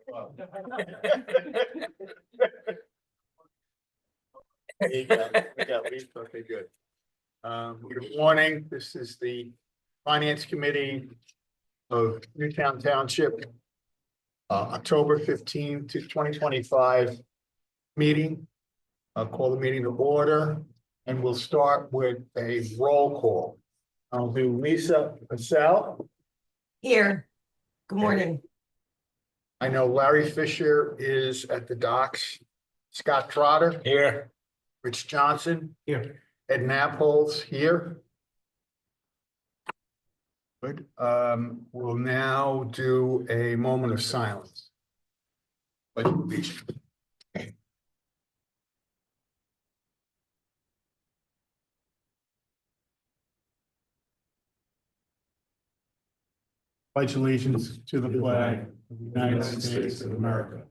There you go. We got Lisa. Okay, good. Good morning. This is the Finance Committee of Newtown Township, October 15th to 2025 meeting. I'll call the meeting to order, and we'll start with a roll call. I'll do Lisa Passell. Here. Good morning. I know Larry Fisher is at the docks. Scott Trotter. Here. Rich Johnson. Here. Ed Naples here. Good. We'll now do a moment of silence. Pledge of allegiance. Pledge allegiance to the flag of the United States of America,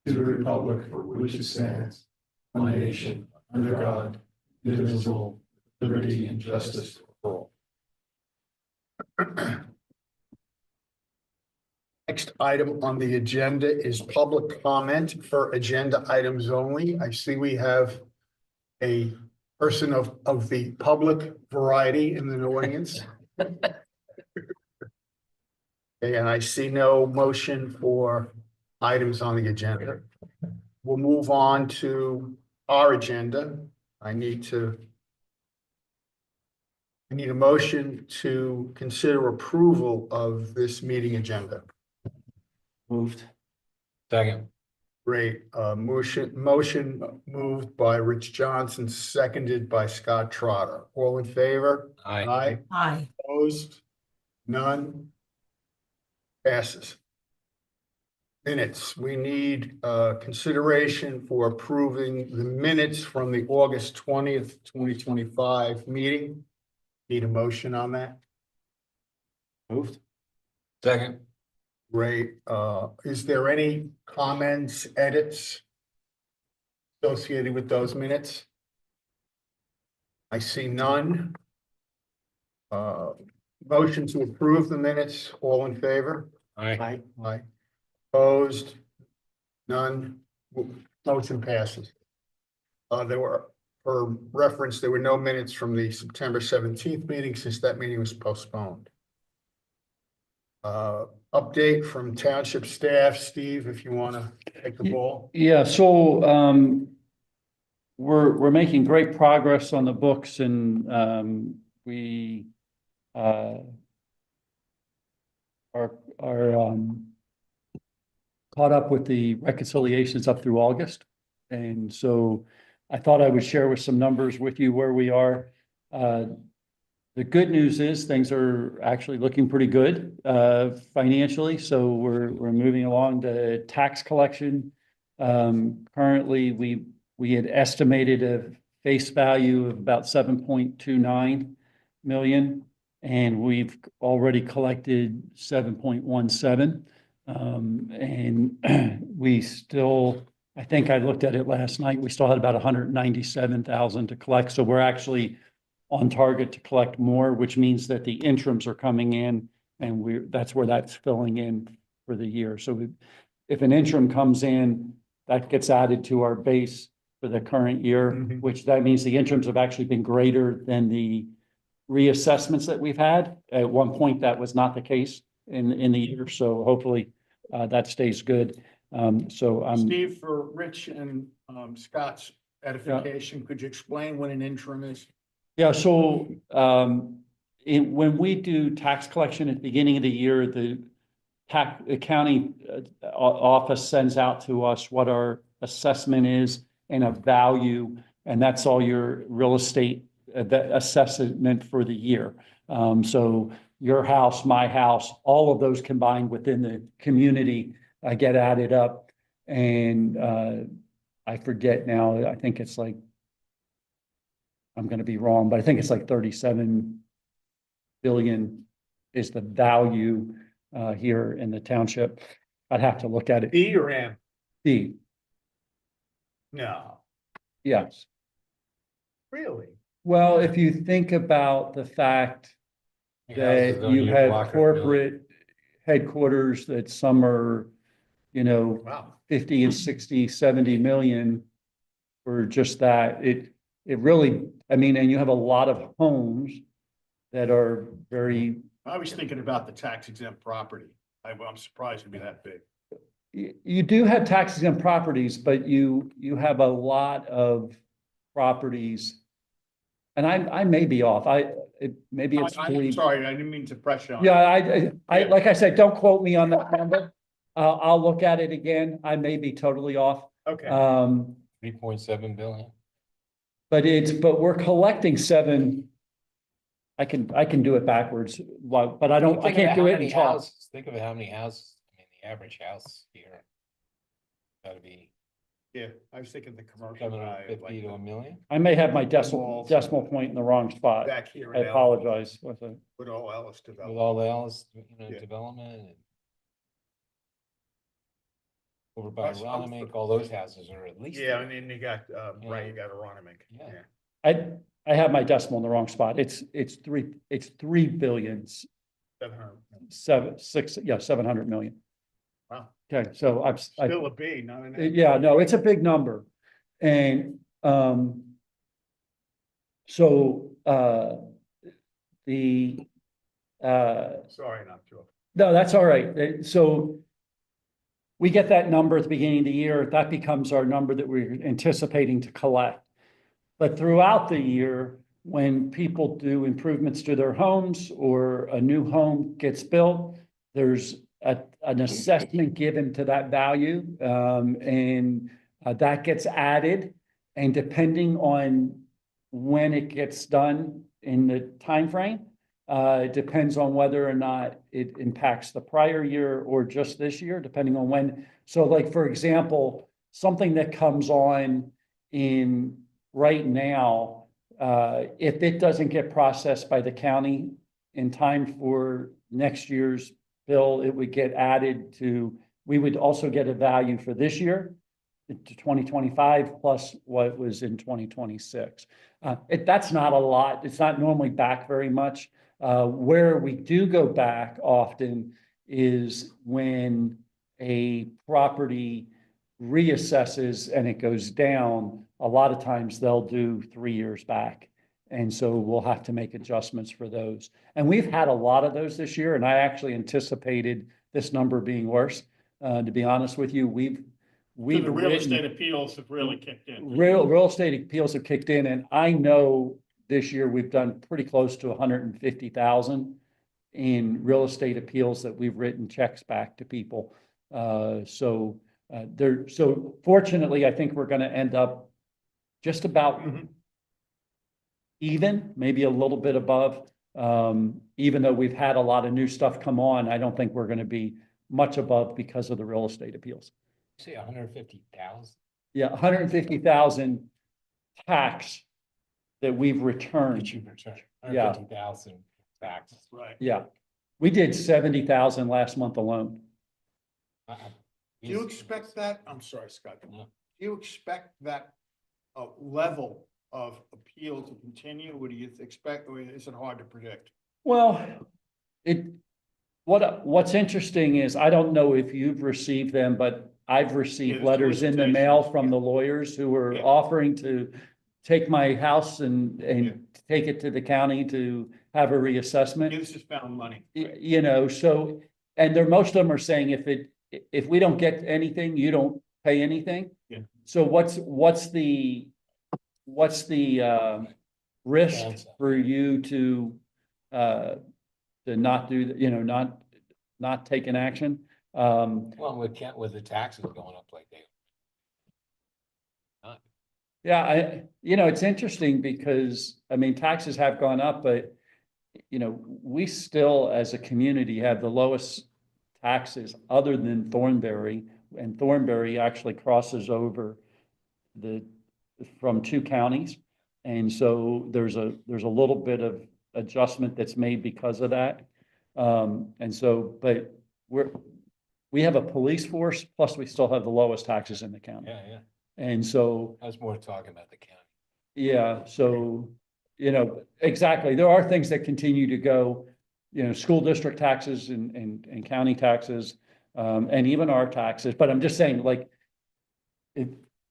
to the republic for which it stands, one nation, under God, indivisible, with liberty and justice for all. Next item on the agenda is public comment for agenda items only. I see we have a person of the public variety in the audience. And I see no motion for items on the agenda. We'll move on to our agenda. I need a motion to consider approval of this meeting agenda. Moved. Second. Great. Motion moved by Rich Johnson, seconded by Scott Trotter. All in favor? Aye. Aye. Hi. Opposed? None? Passes. Minutes. We need consideration for approving the minutes from the August 20th, 2025 meeting. Need a motion on that? Moved. Second. Great. Is there any comments, edits associated with those minutes? I see none. Motion to approve the minutes. All in favor? Aye. Aye. Opposed? None. Motion passes. There were, for reference, there were no minutes from the September 17th meeting since that meeting was postponed. Update from township staff. Steve, if you want to take the ball. Yeah, so we're making great progress on the books, and we are caught up with the reconciliations up through August. And so I thought I would share with some numbers with you where we are. The good news is things are actually looking pretty good financially. So we're moving along to tax collection. Currently, we had estimated a face value of about 7.29 million, and we've already collected 7.17. And we still, I think I looked at it last night, we still had about 197,000 to collect. So we're actually on target to collect more, which means that the interims are coming in, and that's where that's filling in for the year. So if an interim comes in, that gets added to our base for the current year, which that means the interims have actually been greater than the reassessments that we've had. At one point, that was not the case in the year. So hopefully that stays good. Steve, for Rich and Scott's edification, could you explain what an interim is? Yeah, so when we do tax collection at the beginning of the year, the accounting office sends out to us what our assessment is and a value, and that's all your real estate assessment for the year. So your house, my house, all of those combined within the community get added up, and I forget now. I think it's like, I'm going to be wrong, but I think it's like 37 billion is the value here in the township. I'd have to look at it. B or M? B. No, Yes. really? Well, if you think about the fact that you have corporate headquarters, that some are Wow. 50 and 60, 70 million for just that. It really, I mean, and you have a lot of homes that are very, I was thinking about the tax exempt property. I'm surprised it'd be that big. you do have tax exempt properties, but you have a lot of properties. And I may be off. Maybe it's I'm three. sorry, I didn't mean to press you on. Yeah, Yeah. like I said, don't quote me on that number. I'll look at it again. I may be totally off. Okay. 3.7 billion. But we're collecting seven. I can do it backwards, but I can't do it in talk. Think of how many houses, I mean, the average house here. Gotta be Yeah, I was thinking the commercial guy, 750 to a million. I may have my Malls. decimal point in the wrong spot. back here. I in apologize. With it. With all Ellis With development. all the else, Yeah. development and. Over by Plus, Ronamink, all those houses are at least. Yeah, and then you got, right, Yeah. you got Aronimink. Yeah. I have my decimal in the wrong spot. It's 3 billions, 700. 700 million. Wow. Okay, so I Still a B, not an A. yeah, no, it's a big number. And, so, the, Sorry, not Joe. no, that's all right. So we get that number at the beginning of the year, that becomes our number that we're anticipating to collect. But throughout the year, when people do improvements to their homes or a new home gets built, there's an assessment given to that value, and that gets added. And depending on when it gets done in the timeframe, it depends on whether or not it impacts the prior year or just this year, depending on when. So like, for example, something that comes on in right now, if it doesn't get processed by the county in time for next year's bill, it would get added to, we would also get a value for this year to 2025 plus what was in 2026. That's not a lot. It's not normally back very much. Where we do go back often is when a property reassesses and it goes down. A lot of times they'll do 3 years back. And so we'll have to make adjustments for those. And we've had a lot of those this year, and I actually anticipated this number being worse. To be honest with you, we've So the real estate appeals have really kicked in. real estate appeals have kicked in, and I know this year we've done pretty close to 150,000 in real estate appeals that we've written checks back to people. So fortunately, I think we're going to end up just about even, maybe a little bit above. Even though we've had a lot of new stuff come on, I don't think we're going to be much above because of the real estate appeals. Say 150,000. Yeah, 150,000 tax that we've returned. That you return. Yeah. 150,000 taxes. Right. Yeah, we did 70,000 last month alone. Uh-uh. Do you expect that? I'm sorry, Scott. Do No. you expect that level of appeal to continue? What do you expect, or is it hard to predict? Well, what's interesting is, I don't know if you've received them, but I've received Yeah, letters in the mail solicitations, from yeah. the lawyers who are Yeah. offering to take my house and Yeah. take it to the county to have a reassessment. This is found money. You know, so, and most of them are saying if we don't get anything, you don't pay anything. Yeah. So what's the risk Downside. for you to not do, not take an action? Well, with the taxes going up like they. Yeah, it's interesting because, I mean, taxes have gone up, but, we still, as a community, have the lowest taxes other than Thornbury. And Thornbury actually crosses over from two counties. And so there's a little bit of adjustment that's made because of that. And so, but we have a police force, plus we still have the lowest taxes in the county. Yeah, yeah. And so, I was more talking about the county. yeah, so, exactly. There are things that continue to go, school district taxes and county taxes. and even our taxes, but I'm just saying, like,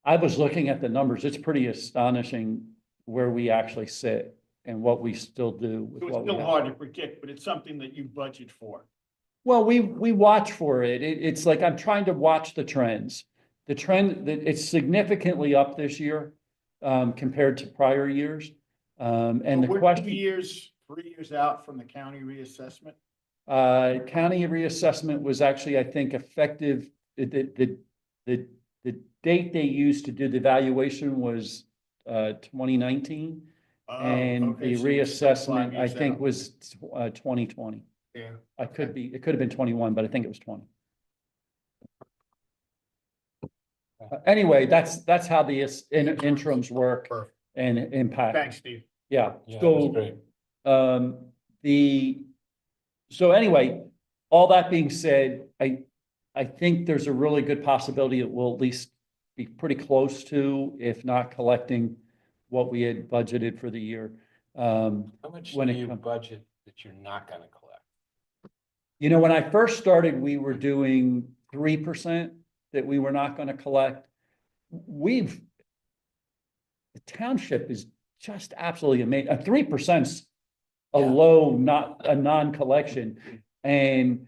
I was looking at the numbers, it's pretty astonishing where we actually sit and what we still do with So it's what we still have. hard to predict, but it's something that you budget for. Well, we watch for it. It's like I'm trying to watch the trends. The trend that it's significantly up this year compared to prior years. And the We're question, 3 years out from the county reassessment. county reassessment was actually, I think, effective. The date they used to do the evaluation was 2019. Oh, And okay, the so you're still 5 reassessment, I years think, out. was 2020. Yeah. It could have been 21, but I think it was 20. Anyway, that's how the interims work Perfect. and impact. Thanks, Steve. Yeah, Yeah, that was so, great. so anyway, all that being said, I think there's a really good possibility it will at least be pretty close to, if not collecting what we had budgeted for the year. How much when do it you come- budget that you're not gonna collect? You know, when I first started, we were doing 3% that we were not going to collect. The township is just absolutely amazing. 3%'s a Yeah. low, not a non-collection. And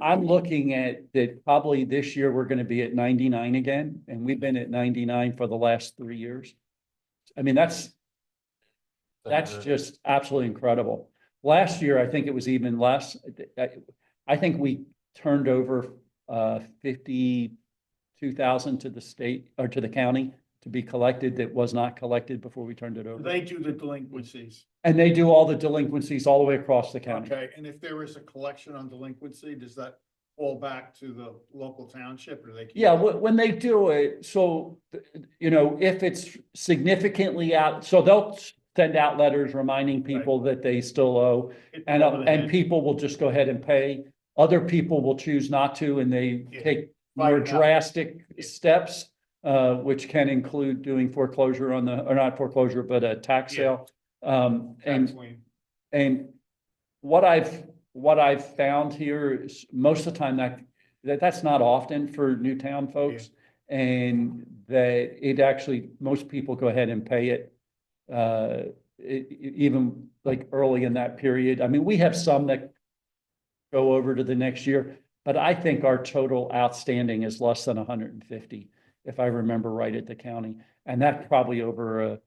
I'm looking at that probably this year, we're going to be at 99 again, and we've been at 99 for the last 3 years. I mean, that's just absolutely incredible. Last year, I think it was even less. I think we turned over 52,000 to the state or to the county to be collected that was not collected before we turned it over. They do the delinquencies. And they do all the delinquencies all the way across the county. Okay, and if there is a collection on delinquency, does that fall back to the local township or they? keep Yeah, it? when they do it, so, you know, if it's significantly out, so they'll send out letters reminding people that they still owe. Hit them over the And head. people will just go ahead and pay. Other people will choose not to, and they Yeah. take Fight more it out. drastic Yeah. steps, which can include doing foreclosure on or not foreclosure, but a tax Yeah. sale. Tax lien. And what I've found here is most of the time that's not often for Newtown folks. And that it actually, most people go ahead and pay it. Even like early in that period. I mean, we have some that go over to the next year, but I think our total outstanding is less than 150, if I remember right at the county. And that's probably over a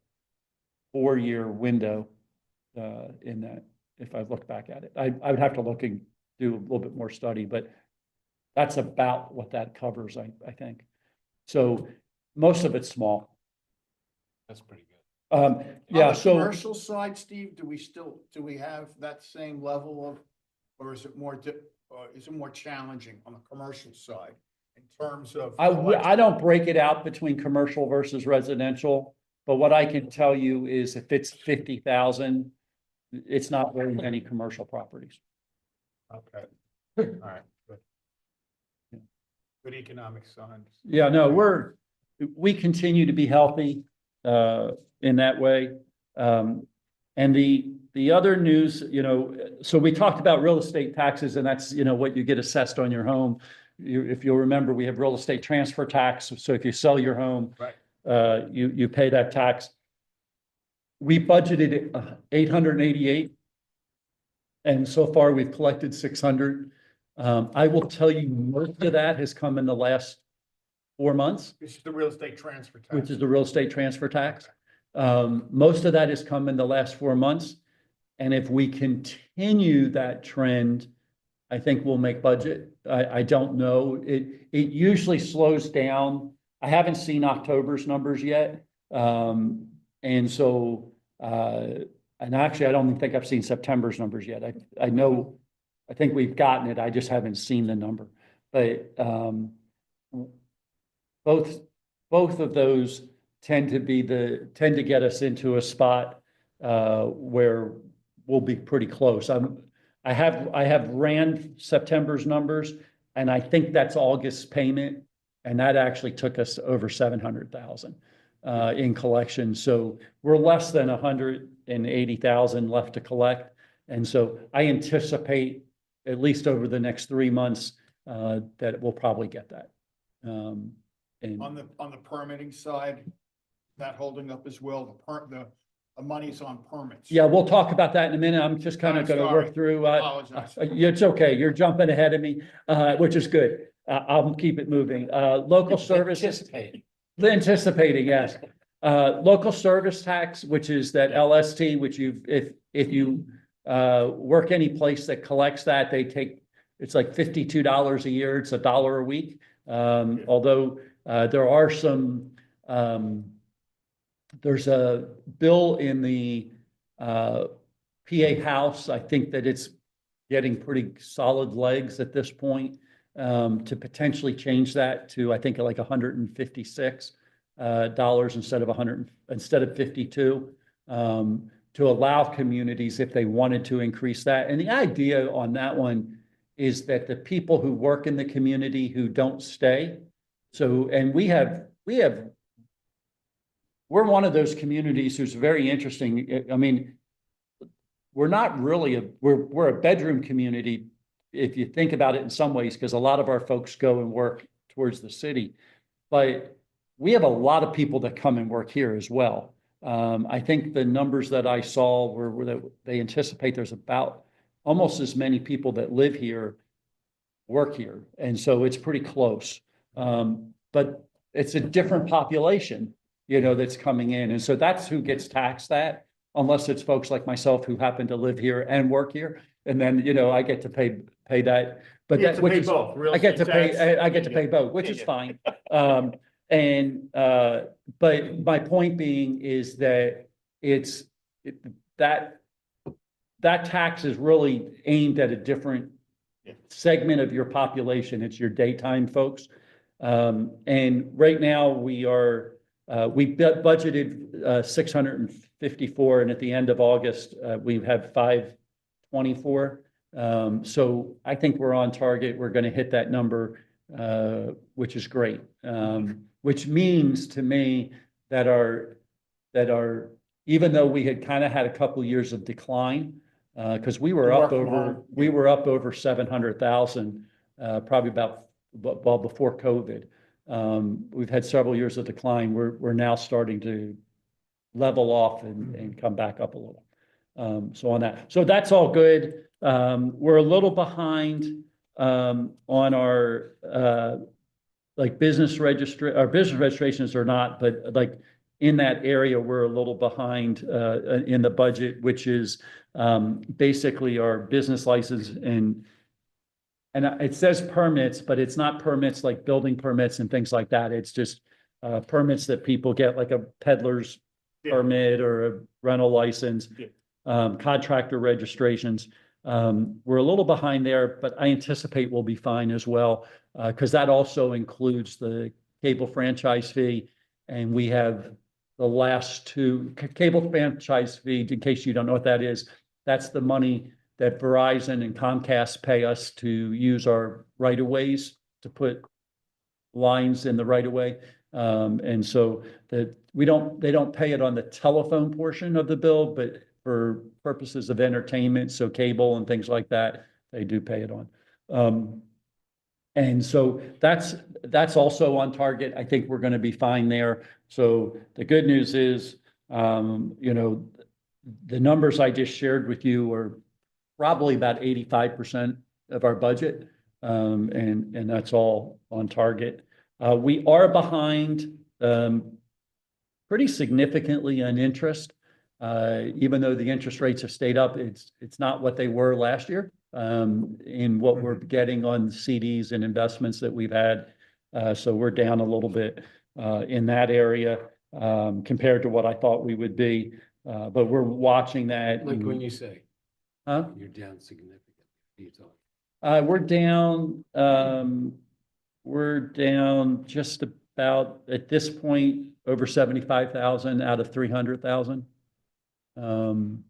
4-year window in that, if I look back at it. I would have to look and do a little bit more study, but that's about what that covers, I think. So most of it's small. That's pretty good. Yeah, On the so. commercial side, Steve, do we have that same level of, or is it more challenging on the commercial side in terms of? I don't break it out between commercial versus residential, but what I can tell you is if it's 50,000, it's not very many commercial properties. Okay, all right, good. Yeah. Good economic signs. Yeah, no, we continue to be healthy in that way. And the other news, you know, so we talked about real estate taxes, and that's, you know, what you get assessed on your home. If you'll remember, we have real estate transfer tax. So if you sell your home, Right. you pay that tax. We budgeted 888. And so far we've collected 600. I will tell you, most of that has come in the last 4 months, It's the real estate transfer tax. which is the real estate transfer tax. Most of that has come in the last 4 months. And if we continue that trend, I think we'll make budget. I don't know. It usually slows down. I haven't seen October's numbers yet. And so, and actually, I don't even think I've seen September's numbers yet. I think we've gotten it. I just haven't seen the number. But both of those tend to get us into a spot where we'll be pretty close. I have ran September's numbers, and I think that's August's payment, and that actually took us over 700,000 in collection. So we're less than 180,000 left to collect, and so I anticipate at least over the next 3 months that we'll probably get that. And On the permitting side, that holding up as well, the money's on permits. yeah, we'll talk about that in a minute. I'm just kind I'm of going to sorry. work through, Apologize. it's okay. You're jumping ahead of me, which is good. I'll keep it moving. Local services. Anticipating, yes. Local service tax, which is that LST, which if you work any place that collects that, they take, it's like $52 a year. It's $1 a week. Although there are some, there's a bill in the PA House. I think that it's getting pretty solid legs at this point to potentially change that to, I think, like $156 instead of 52 to allow communities if they wanted to increase that. And the idea on that one is that the people who work in the community who don't stay. So, and we're one of those communities who's very interesting. I mean, we're not really we're a bedroom community if you think about it in some ways, because a lot of our folks go and work towards the city, but we have a lot of people that come and work here as well. I think the numbers that I saw were that they anticipate there's about almost as many people that live here work here, and so it's pretty close. But it's a different population, that's coming in, and so that's who gets taxed that, unless it's folks like myself who happen to live here and work here, and then I get to pay that. But You get that to which pay is both. Real I get to estate tax. pay I get to pay both, which is Yeah. fine. But my point being is that that tax is really aimed at a different Yeah. segment of your population. It's your daytime folks. And right now we budgeted 654, and at the end of August, we have 524. So I think we're on target. We're going to hit that number, which is great. Which means to me that even though we had kind of had a couple of years of decline, because we were up over 700,000, probably before COVID. We've had several years of decline. We're now starting to level off and come back up a little. So on that, so that's all good. We're a little behind on our business registrations are not, but in that area, we're a little behind in the budget, which is basically our business license and it says permits, but it's not permits like building permits and things like that. It's just permits that people get, like a peddler's permit or a rental license, contractor registrations. We're a little behind there, but I anticipate we'll be fine as well, because that also includes the cable franchise fee, and we have the last two cable franchise fee. In case you don't know what that is, that's the money that Verizon and Comcast pay us to use our right-of-ways to put lines in the right-of-way. And so that they don't pay it on the telephone portion of the bill, but for purposes of entertainment, so cable and things like that, they do pay it on. And so that's also on target. I think we're going to be fine there. So the good news is, the numbers I just shared with you are probably about 85% of our budget. And that's all on target. We are behind pretty significantly on interest. Even though the interest rates have stayed up, it's not what they were last year in what we're getting on CDs and investments that we've had. So we're down a little bit in that area compared to what I thought we would be. But we're watching that. Like when you say you're down significantly, what are you talking? We're down just about at this point over 75,000 out of 300,000. And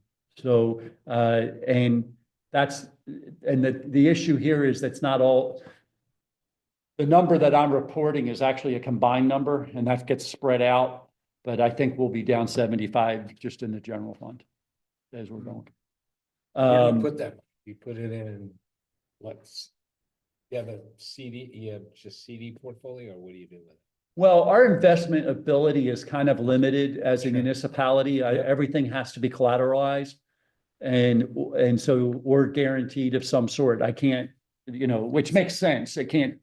the issue here is that's not all. The number that I'm reporting is actually a combined number, and that gets spread out. But I think we'll be down 75 just in the general fund as we're going. Where do you put that? You put it in what's You have a CD, you have just CD portfolio, or what do you do with it? Well, our investment ability is kind of limited as a Sure. municipality. Everything has to be collateralized. And so we're guaranteed of some sort. I can't, which makes sense. I can't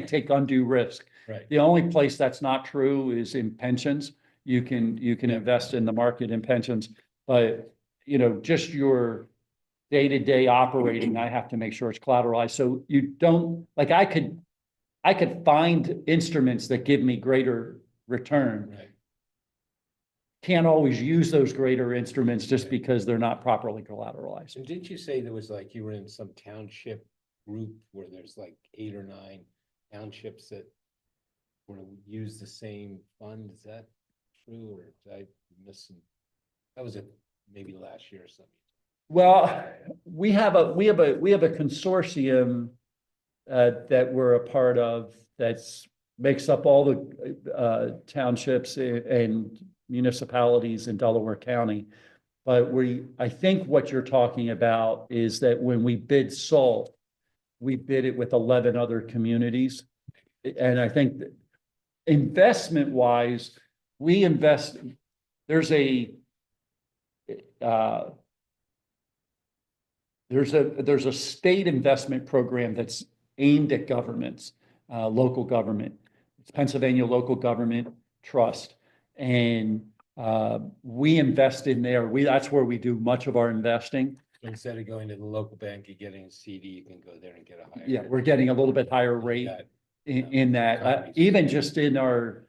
take undue risk. Right. The only place that's not true is in pensions. You can Yeah. invest in the market in pensions, but just your day-to-day operating, I have to make sure it's collateralized. So you don't, like, I could find instruments that give me greater return. Right. Can't always use those greater instruments just Right. because they're not properly collateralized. And didn't you say there was like, you were in some township group where there's like 8 or 9 townships that were to use the same fund? Is that true, or did I miss some? That was maybe last year or something. Well, we have a consortium that we're a part of that's makes up all the townships and municipalities in Delaware County. But I think what you're talking about is that when we bid salt, we bid it with 11 other communities. And I think that investment wise, we invest, there's a state investment program that's aimed at governments, local government. It's Pennsylvania Local Government Trust. And we invest in there. That's where we do much of our investing. Instead of going to the local bank and getting a CD, you can go there and get a higher. Yeah, we're getting a little bit higher rate in that, even just in our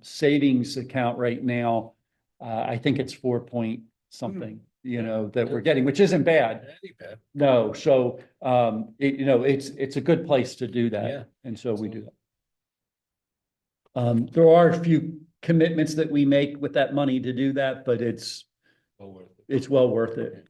savings account right now. I think it's 4 point something, that we're getting, which isn't bad. That ain't bad. No, so it's a good place to do that. Yeah, And so we do that. There are a few commitments that we make with that money to do that, but it's Well worth it. it's well worth it.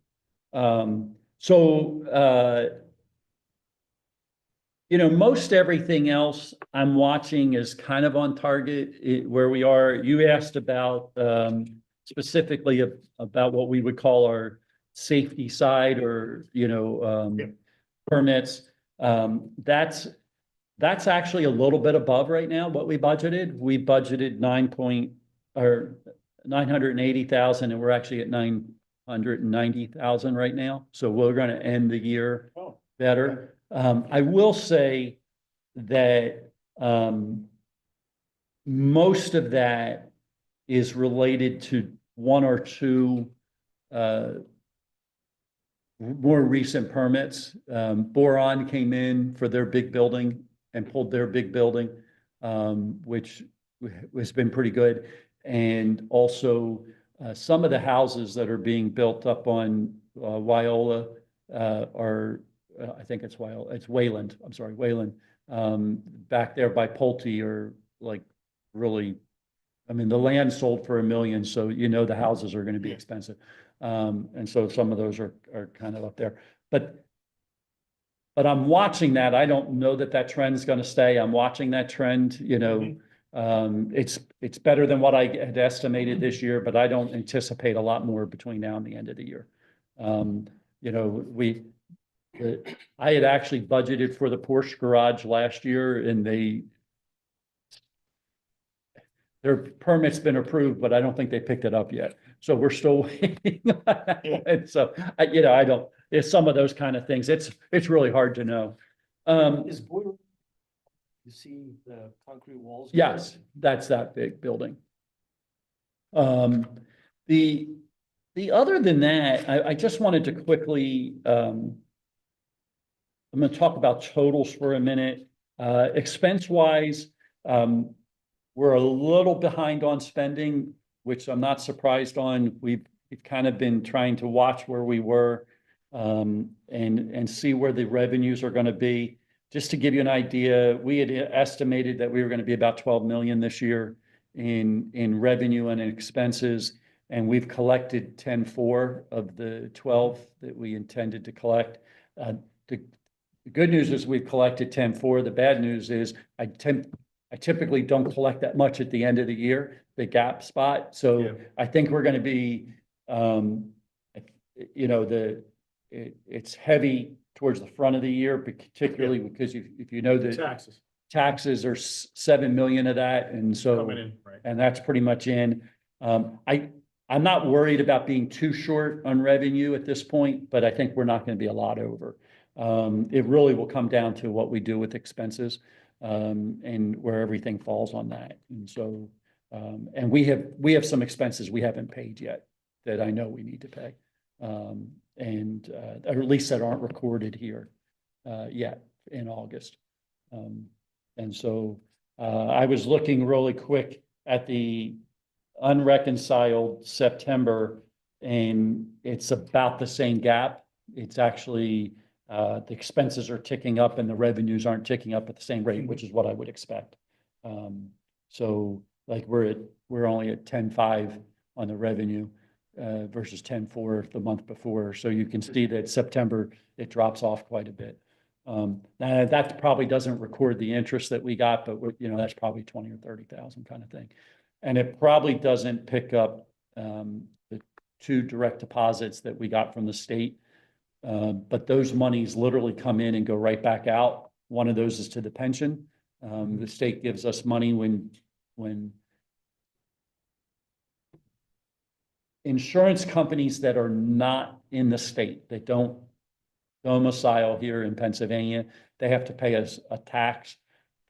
Most everything else I'm watching is kind of on target where we are. You asked about specifically about what we would call our safety side or, permits. That's actually a little bit above right now what we budgeted. We budgeted 980,000 and we're actually at 990,000 right now. So we're going to end the year better. I will say that most of that is related to one or two more recent permits. Boron came in for their big building and pulled their big building, which has been pretty good. And also some of the houses that are being built up on Wyola are, I think it's Wyola, it's Wayland, I'm sorry, Wayland, back there by Pulte are like really, I mean, the land sold for $1 million, so the houses are going to be expensive. And so some of those are kind of up there. But I'm watching that. I don't know that trend is going to stay. I'm watching that trend, it's better than what I had estimated this year, but I don't anticipate a lot more between now and the end of the year. I had actually budgeted for the Porsche garage last year and their permit's been approved, but I don't think they picked it up yet. So we're still waiting. And so, I don't, it's some of those kind of things. It's really hard to know. Is Boyer, you see the concrete walls? Yes, that's that big building. The other than that, I just wanted to quickly, I'm going to talk about totals for a minute. Expense wise, we're a little behind on spending, which I'm not surprised on. We've kind of been trying to watch where we were and see where the revenues are going to be. Just to give you an idea, we had estimated that we were going to be about 12 million this year in revenue and expenses, and we've collected 10.4 of the 12 that we intended to collect. The good news is we've collected 10.4. The bad news is I typically don't collect that much at the end of the year, the gap spot. So I think we're going to be, it's heavy towards the front of the year, particularly because if you know that Taxes taxes are 7 million of that, and so. coming in, right? And that's pretty much in. I'm not worried about being too short on revenue at this point, but I think we're not going to be a lot over. It really will come down to what we do with expenses, and where everything falls on that. And so, and we have some expenses we haven't paid yet that I know we need to pay. Or at least that aren't recorded here, yet in August. And so, I was looking really quick at the unreconciled September, and it's about the same gap. It's actually, the expenses are ticking up and the revenues aren't ticking up at the same rate, which is what I would expect. So like we're only at 10.5 on the revenue, versus 10.4 the month before. So you can see that September, it drops off quite a bit. Now that probably doesn't record the interest that we got, but that's probably 20 or 30,000 kind of thing. And it probably doesn't pick up, the 2 direct deposits that we got from the state. But those monies literally come in and go right back out. One of those is to the pension. The state gives us money when insurance companies that are not in the state, that don't domicile here in Pennsylvania, they have to pay us a tax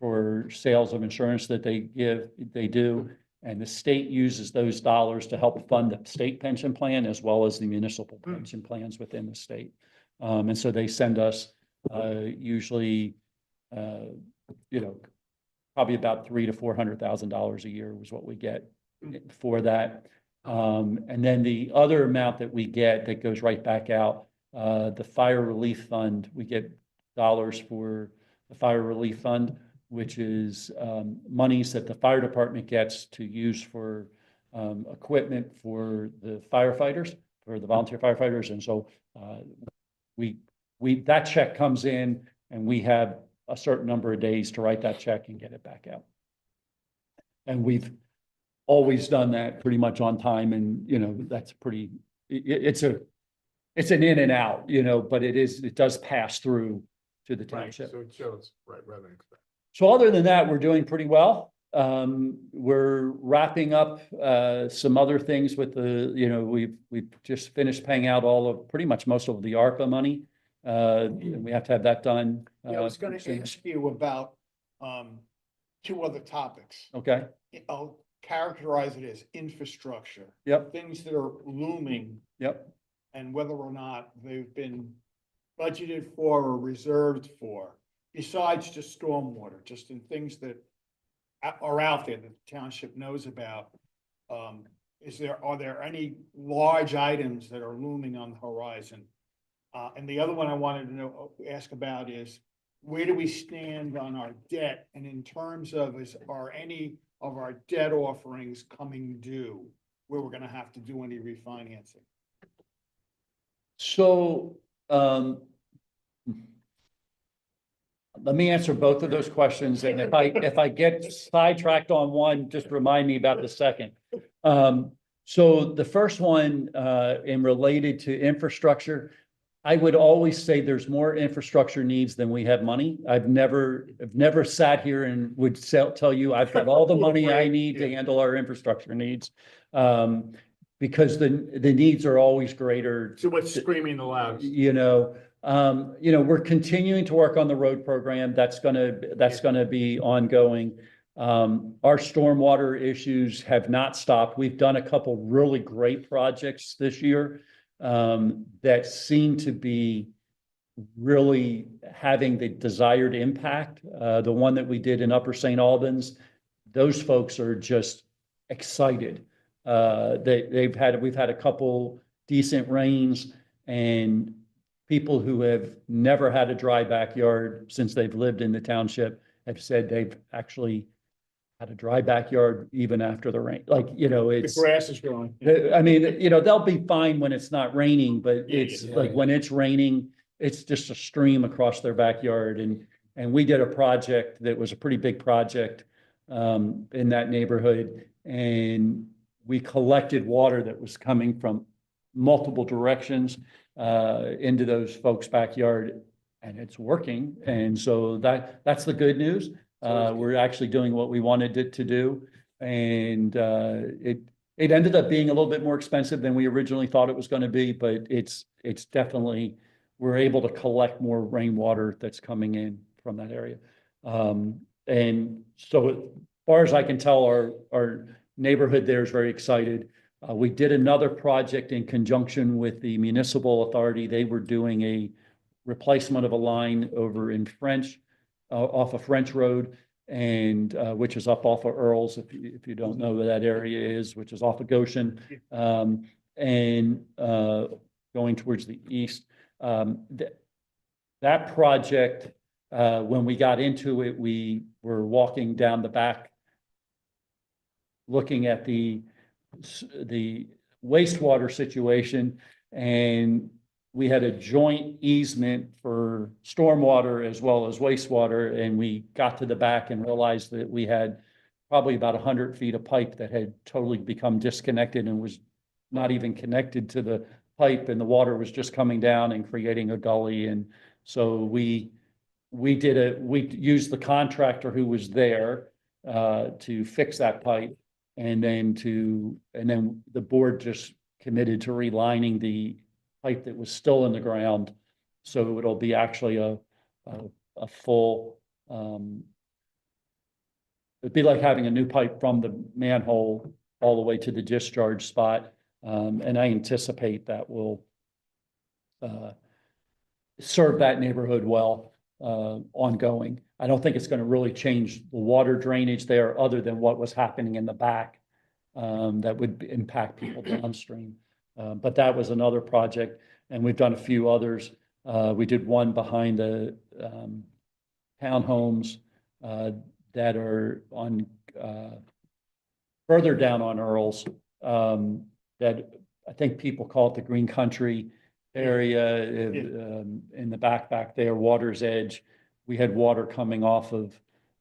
for sales of insurance that they do. And the state uses those dollars to help fund the state pension plan as well as the municipal pension plans within the state. And so they send us, usually, probably about $300,000 to $400,000 a year was what we get for that. And then the other amount that we get that goes right back out, the fire relief fund, we get dollars for the fire relief fund, which is monies that the fire department gets to use for equipment for the firefighters, for the volunteer firefighters. And so that check comes in and we have a certain number of days to write that check and get it back out. And we've always done that pretty much on time. And, that's pretty, it's an in and out, but it does pass through to the Right, township. so it shows, right, revenue. So other than that, we're doing pretty well. We're wrapping up some other things with we've just finished paying out pretty much most of the ARPA money. And we have to have that done. Yeah, I was gonna soon. ask you about 2 other topics. Okay, I'll characterize it as infrastructure, yep, things that are looming yep. and whether or not they've been budgeted for or reserved for, besides just stormwater, just in things that are out there that the township knows about. Are there any large items that are looming on the horizon? And the other one I wanted to ask about is, where do we stand on our debt? And in terms of, are any of our debt offerings coming due, where we're gonna have to do any refinancing? So, let me answer both of those questions, and if I get sidetracked on one, just remind me about the second. So the first one, in related to infrastructure, I would always say there's more infrastructure needs than we have money. I've never sat here and would tell you I've got all the money I need to handle our infrastructure needs. Because the needs are always greater. So what's screaming the loudest? We're continuing to work on the road program. That's gonna be ongoing. Our stormwater issues have not stopped. We've done a couple really great projects this year that seem to be really having the desired impact. The one that we did in Upper St. Albans, those folks are just excited. We've had a couple decent rains, and people who have never had a dry backyard since they've lived in the township have said they've actually had a dry backyard even after the rain. The grass is growing. I mean, they'll be fine when it's not raining, but it's like when it's raining, it's just a stream across their backyard. And we did a project that was a pretty big project in that neighborhood, and we collected water that was coming from multiple directions into those folks' backyard. and it's working. And so that's the good news. We're actually doing what we wanted it to do. And it ended up being a little bit more expensive than we originally thought it was going to be, but it's definitely, we're able to collect more rainwater that's coming in from that area. And so as far as I can tell, our neighborhood there is very excited. We did another project in conjunction with the municipal authority. They were doing a replacement of a line over in French, off of French Road, and which is up off of Earls, if you don't know where that area is, which is off of Goshen, and going towards the east. That project, when we got into it, we were walking down the back, looking at the wastewater situation, and we had a joint easement for stormwater as well as wastewater, and we got to the back and realized that we had probably about 100 feet of pipe that had totally become disconnected and was not even connected to the pipe, and the water was just coming down and creating a gully. And so we used the contractor who was there to fix that pipe, and then the board just committed to relining the pipe that was still in the ground. So it'll be actually a full, it'd be like having a new pipe from the manhole all the way to the discharge spot. And I anticipate that will serve that neighborhood well ongoing. I don't think it's going to really change the water drainage there other than what was happening in the back that would impact people downstream. But that was another project, and we've done a few others. We did one behind the townhomes that are on further down on Earls, that I think people call it the Green Country area in the back there, Water's Edge. We had water coming off of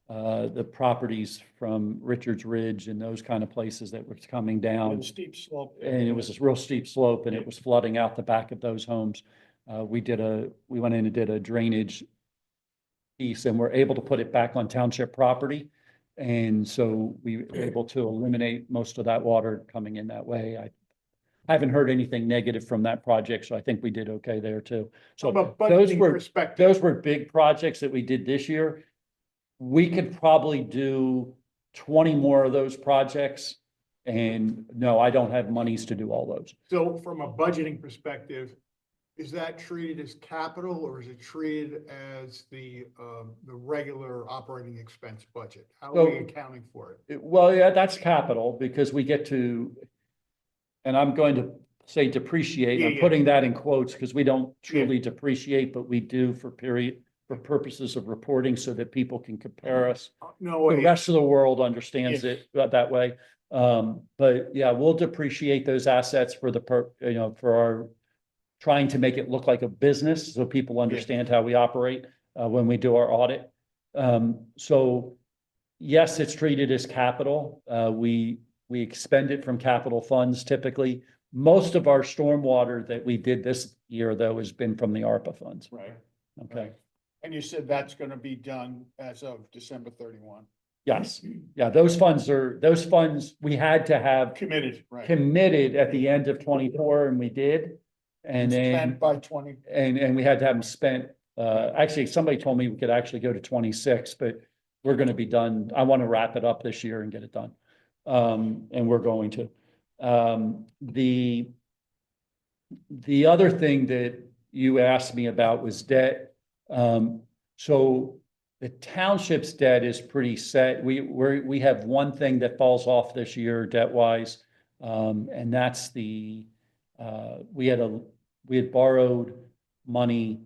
the properties from Richards Ridge and those kind of places that were coming down. Steep slope. And it was a real steep slope, and it was flooding out the back of those homes. We went in and did a drainage piece, and we're able to put it back on township property. And so we were able to eliminate most of that water coming in that way. I haven't heard anything negative from that project, so I think we did okay there too. So From a those budgeting were perspective, big projects that we did this year. We could probably do 20 more of those projects. And no, I don't have monies to do all those. so from a budgeting perspective, is that treated as capital or is it treated as the regular operating expense budget? How are we accounting for it? Well, yeah, that's capital because we get to, and I'm going to say depreciate. I'm Yeah. putting that in quotes because we don't truly depreciate, but we do for purposes of reporting so that people can compare us. No The way. rest of the world understands it that way. But yeah, we'll depreciate those assets for for our trying to make it look like a business so people understand how we operate when we do our audit. So yes, it's treated as capital. We expend it from capital funds typically. Most of our stormwater that we did this year, though, has been from the ARPA funds. Right. Okay. And you said that's going to be done as of December 31. Yes. Yeah. Those funds we had to have Committed, right? committed at the end of 24, and we did. And then, Spent by 20. and we had to have them spent. Actually, somebody told me we could actually go to 26, but we're going to be done. I want to wrap it up this year and get it done. And we're going to. The other thing that you asked me about was debt. So the township's debt is pretty set. We have one thing that falls off this year debt wise. And that's we had borrowed money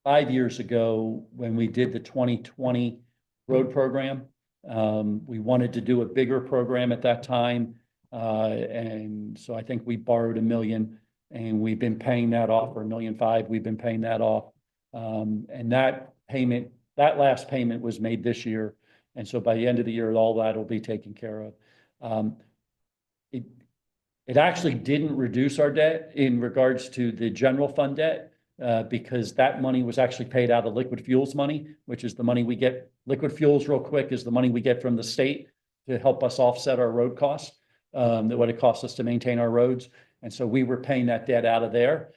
5 years ago when we did the 2020 road program. We wanted to do a bigger program at that time. And so I think we borrowed $1 million and we've been paying that off, or $1.5 million. We've been paying that off. And that last payment was made this year. And so by the end of the year, all that will be taken care of. it actually didn't reduce our debt in regards to the general fund debt, because that money was actually paid out of liquid fuels money, which is the money we get. Liquid fuels, real quick, is the money we get from the state to help us offset our road costs, what it costs us to maintain our roads. And so we were paying that debt out of there.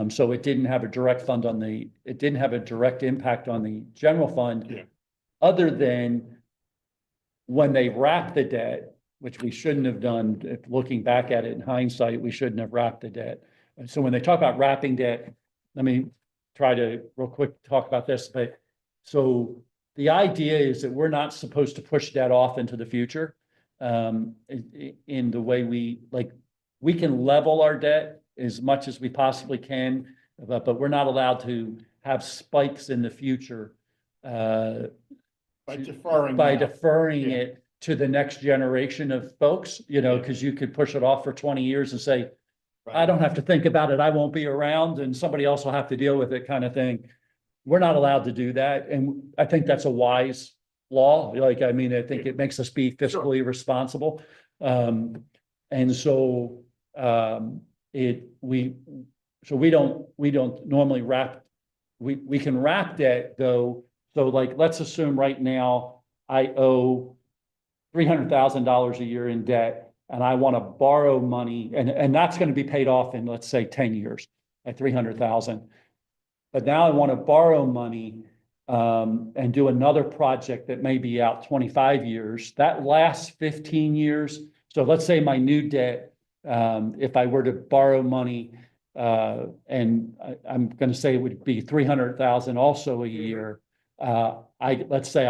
So it didn't have a direct it didn't have a direct impact on the general fund. Yeah. Other than when they wrapped the debt, which we shouldn't have done. If looking back at it in hindsight, we shouldn't have wrapped the debt. And so when they talk about wrapping debt, let me try to real quick talk about this. But so the idea is that we're not supposed to push debt off into the future, in the way we can level our debt as much as we possibly can, but we're not allowed to have spikes in the future, By deferring. by now. deferring Yeah. it to the next generation of folks, because you could push it off for 20 years and say, I don't have to think about it, I won't be around, and somebody else will have to deal with it, kind of thing. We're not allowed to do that, and I think that's a wise law. I think it makes us be fiscally responsible. And so we don't normally wrap, we can wrap debt though. So let's assume right now I owe $300,000 a year in debt, and I want to borrow money, and that's going to be paid off in, let's say, 10 years at 300,000. But now I want to borrow money and do another project that may be out 25 years. That lasts 15 years. So let's say my new debt, if I were to borrow money, and I'm going to say it would be 300,000 also a year. Let's say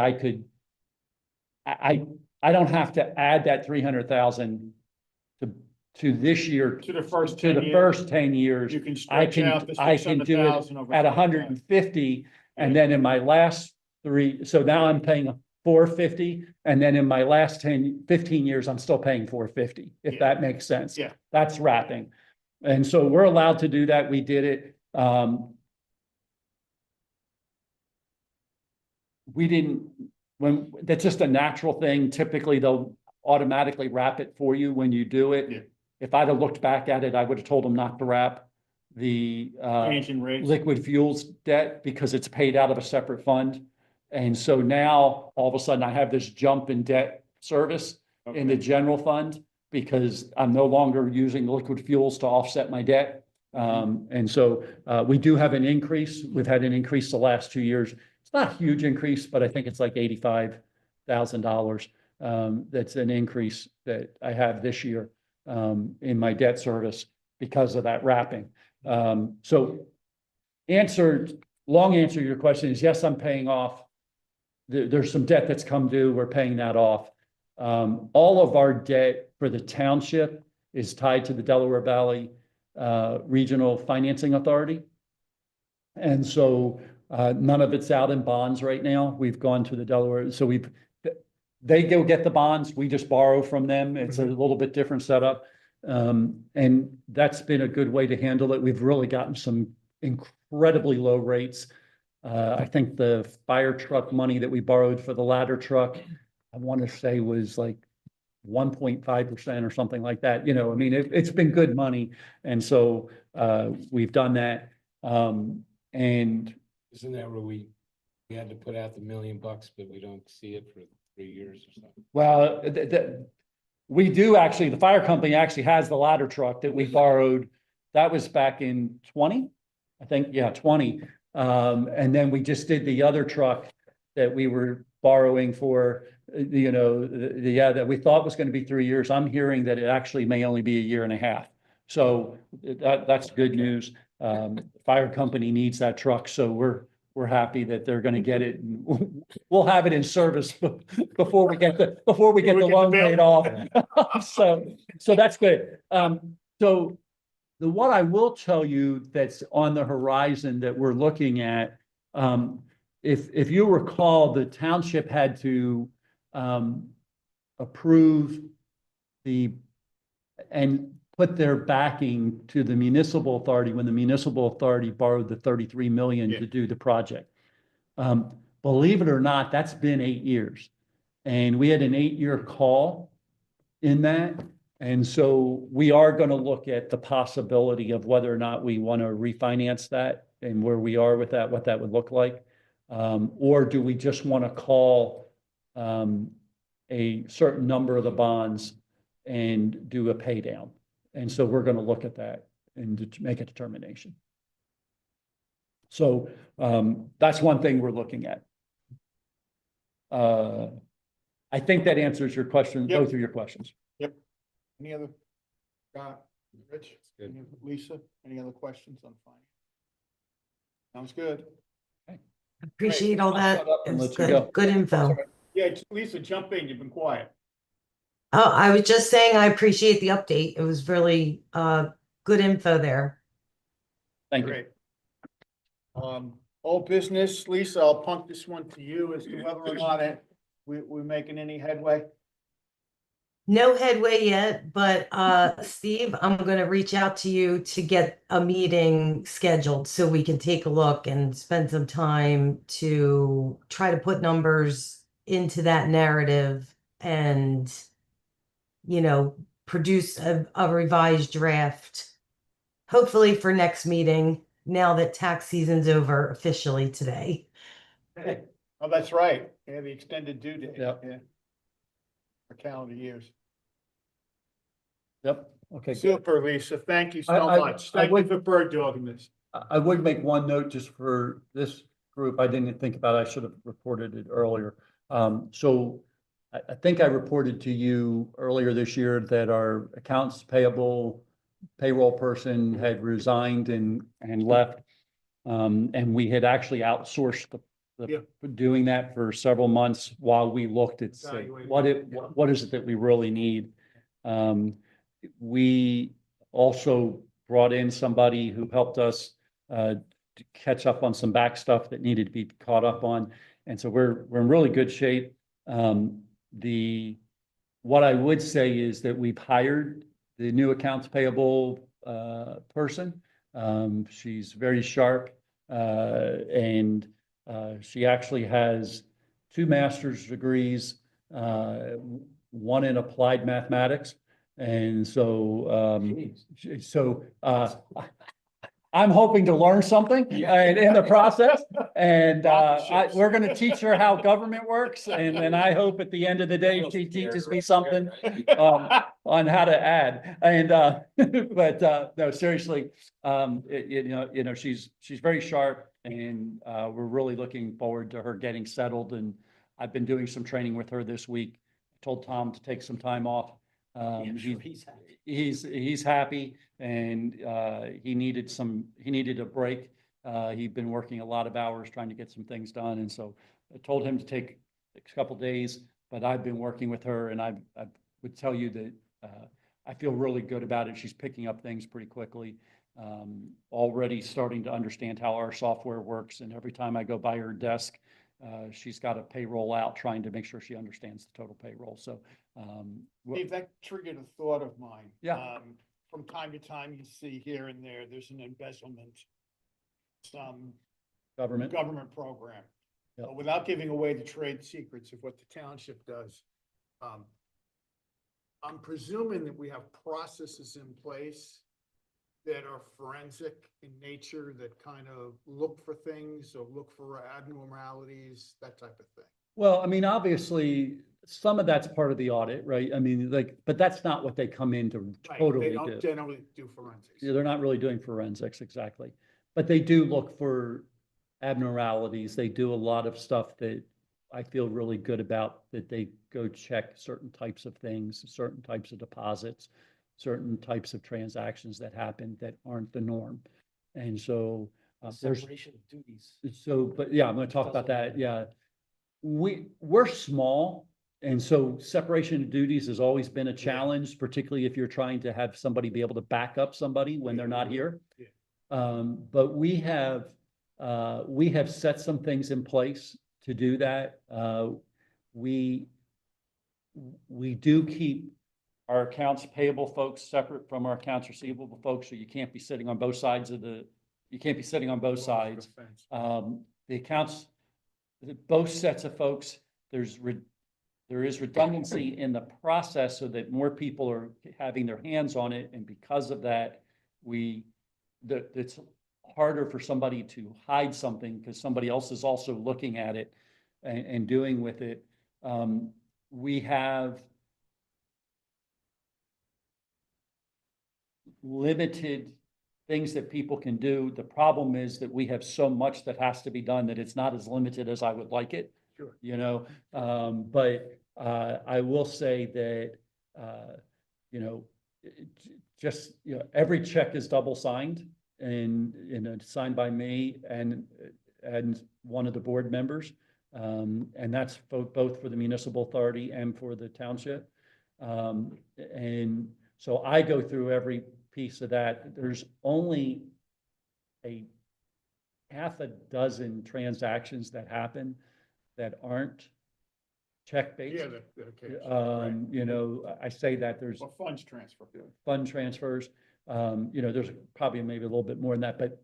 I don't have to add that 300,000 to this year, To the first to 10 the years. first 10 years. You can I stretch out can, the I can do it 600,000 over at 25. 150, and then in my last three, so now I'm paying 450, and then in my last 15 years, I'm still paying 450, if Yeah. that makes sense. Yeah. That's wrapping. And so we're allowed to do that. We did it. We didn't, that's just a natural thing. Typically, they'll automatically wrap it for you when you do it. Yeah. If I'd have looked back at it, I would have told them not to wrap the Changing rates. liquid fuels debt because it's paid out of a separate fund. And so now all of a sudden I have this jump in debt service in the Okay. general fund because I'm no longer using liquid fuels to offset my debt. And so we do have an increase. We've had an increase the last 2 years. It's not a huge increase, but I think it's like $85,000. That's an increase that I have this year in my debt service because of that wrapping. So long answer to your question is yes, I'm paying off. There's some debt that's come due. We're paying that off. All of our debt for the township is tied to the Delaware Valley Regional Financing Authority. And so none of it's out in bonds right now. We've gone to the Delaware. So they go get the bonds. We just borrow from them. It's a little bit different setup. And that's been a good way to handle it. We've really gotten some incredibly low rates. I think the fire truck money that we borrowed for the ladder truck, I want to say was like 1.5% or something like that. It's been good money. And so we've done that. And Isn't that where we had to put out the $1 million, but we don't see it for 3 years or something? well, we do actually, the fire company actually has the ladder truck that we borrowed. That was back in 20, I think, yeah, 20. And then we just did the other truck that we were borrowing for, that we thought was going to be 3 years. I'm hearing that it actually may only be a year and a half. So that's good news. Fire company needs that truck, so we're happy that they're going to get it. And we'll have it in service before we get the loan paid off. So that's good. So what I will tell you that's on the horizon that we're looking at, if you recall, the township had to approve and put their backing to the municipal authority when the municipal authority borrowed the 33 million to do the project. Believe it or not, that's been 8 years. And we had an 8-year call in that. And so we are going to look at the possibility of whether or not we want to refinance that and where we are with that, what that would look like. Or do we just want to call a certain number of the bonds and do a pay down? And so we're going to look at that and to make a determination. So that's one thing we're looking at. I think that answers your question, Yep. both of your questions. Any other? Scott, Rich, good. Lisa, any other questions on finance? Sounds good. Appreciate all I'll that. shut up It and was let you go. good, good info. Yeah, Lisa, jump in. You've been quiet. Oh, I was just saying I appreciate the update. It was really good info there. Thank you. Great. All business, Lisa, I'll punt this one to you as to whether or not we're making any headway. No headway yet, but Steve, I'm going to reach out to you to get a meeting scheduled so we can take a look and spend some time to try to put numbers into that narrative and, you know, produce a revised draft, hopefully for next meeting, now that tax season's over officially today. Oh, that's right. Yeah, the extended due date. Yep. Yeah. For calendar years. Yep. Okay. Good. Super, Lisa. Thank you so I- much. I Thank you would- for bird dogging this. I would make one note just for this group. I didn't think about it. I should have reported it earlier. So I think I reported to you earlier this year that our accounts payable payroll person had resigned and left. And we had actually outsourced doing that for several months while we looked at say, Evaluating. what is it that we really need. We also brought in somebody who helped us to catch up on some back stuff that needed to be caught up on. And so we're in really good shape. What I would say is that we've hired the new accounts payable person. She's very sharp and she actually has 2 master's degrees, one in applied mathematics. And so, I'm hoping to learn something in the process. And we're going to teach her how government works. And I hope at the end of the day, she teaches me something on how to add. And but no, seriously, she's very sharp, and we're really looking forward to her getting settled. And I've been doing some training with her this week. I told Tom to take some time off. He's happy, and he needed a break. He'd been working a lot of hours trying to get some things done, and so I told him to take a couple days. But I've been working with her, and I would tell you that I feel really good about it. She's picking up things pretty quickly. Already starting to understand how our software works, and every time I go by her desk, she's got a payroll out, trying to make sure she understands the total payroll. So Steve, that triggered a thought of mine. Yeah. From time to time, you see here and there's an embezzlement, some government. program. Yep. But without giving away the trade secrets of what the township does, I'm presuming that we have processes in place that are forensic in nature, that kind of look for things or look for abnormalities, that type of thing. Well, I mean, obviously, some of that's part of the audit, right? I mean, but that's not what they come in to Right, totally they don't do. generally do forensics. They're not really doing forensics, exactly. But they do look for abnormalities. They do a lot of stuff that I feel really good about, that they go check certain types of things, certain types of deposits, certain types of transactions that happen that aren't the norm. And so there's Separation of duties. so, but yeah, I'm going to talk about that. Yeah. We're small. And so separation of duties has always been a challenge, particularly if you're trying to have somebody be able to back up somebody when they're not here. Yeah. But we have set some things in place to do that. We do keep our accounts payable folks separate from our accounts receivable folks, so you can't be sitting on both sides of sides. The accounts, both sets of folks, there's there is redundancy in the process so that more people are having their hands on it. And because of that, it's harder for somebody to hide something because somebody else is also looking at it and doing with it. We have limited things that people can do. The problem is that we have so much that has to be done that it's not as limited as I would like it. Sure. You know, but I will say that, you know, just, you know, every check is double signed and, you know, signed by me and one of the board members. And that's both for the municipal authority and for the township. And so I go through every piece of that. There's only a half a dozen transactions that happen that aren't check-based. Yeah, the case, right. You know, I say that there's Or funds transfer. fund transfers. You know, there's probably maybe a little bit more than that, but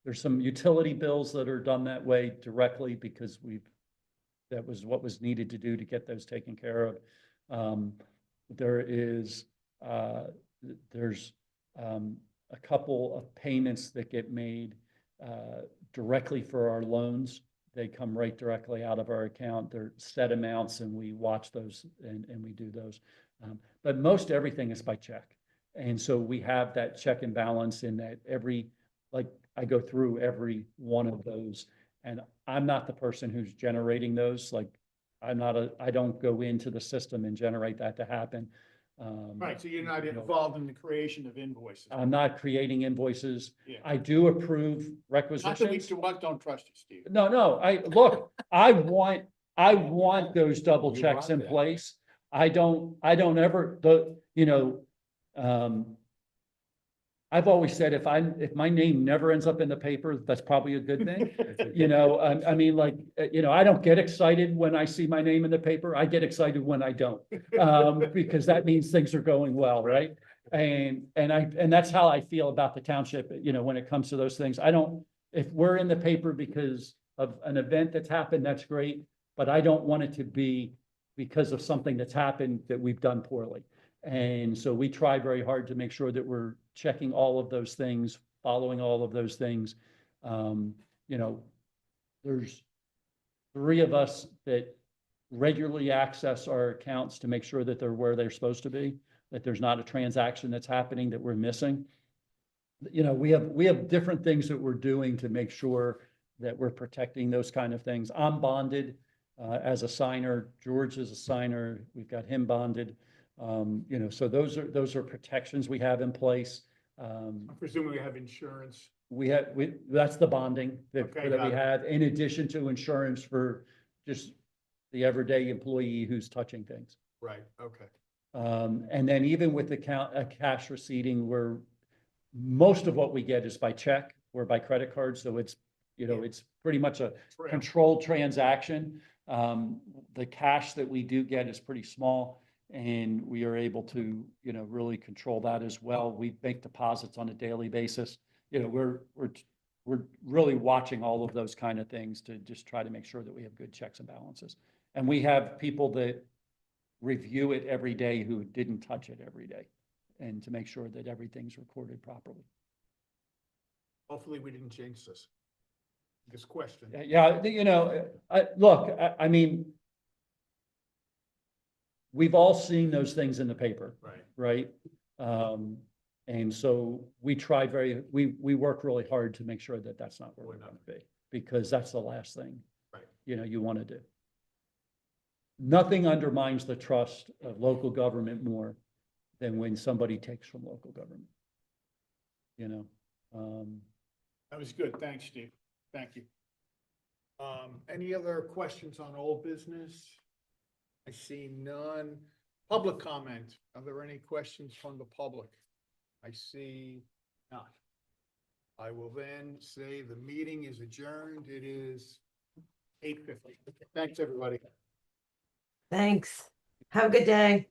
there's some utility bills that are done that way directly because that was what was needed to do to get those taken care of. There's a couple of payments that get made directly for our loans. They come right directly out of our account. They're set amounts and we watch those and we do those. But most everything is by check. And so we have that check and balance in that like I go through every one of those and I'm not the person who's generating those. Like I don't go into the system and generate that to happen. Right, so you're not you know, involved in the creation of invoices. I'm not creating invoices. Yeah. I do approve Not that requisitions. don't trust you, Steve. No, I want those double You checks want in that. place. I don't ever, you know, I've always said if my name never ends up in the paper, that's probably a good thing. You know, I mean, like, you know, I don't get excited when I see my name in the paper. I get excited when I don't, because that means things are going well, right? And that's how I feel about the township, you know, when it comes to those things. If we're in the paper because of an event that's happened, that's great, but I don't want it to be because of something that's happened that we've done poorly. And so we try very hard to make sure that we're checking all of those things, following all of those things. You know, there's 3 of us that regularly access our accounts to make sure that they're where they're supposed to be, that there's not a transaction that's happening that we're missing. You know, we have different things that we're doing to make sure that we're protecting those kind of things. I'm bonded as a signer. George is a signer. We've got him bonded. You know, so those are protections we have in place. Presumably we have insurance. That's the bonding that Okay, we got it. have in addition to insurance for just the everyday employee who's touching things. Right, okay. And then even with the cash receipting, where most of what we get is by check or by credit card. So it's, you know, it's pretty much a Correct. controlled transaction. The cash that we do get is pretty small and we are able to, you know, really control that as well. We make deposits on a daily basis. You know, we're really watching all of those kind of things to just try to make sure that we have good checks and balances. And we have people that review it every day who didn't touch it every day and to make sure that everything's recorded properly. Hopefully we didn't jinx this question. Yeah, you know, I mean, we've all seen those things in the paper, Right. right? And so we work really hard to make sure that that's not where we're going to be, because that's the last thing, Right. you know, you want to do. Nothing undermines the trust of local government more than when somebody takes from local government. You know, That was good. Thanks, Steve. Thank you. Any other questions on old business? I see none. Public comment. Are there any questions from the public? I see not. I will then say the meeting is adjourned. It is 8:50. Thanks, everybody. Thanks. Have a good day.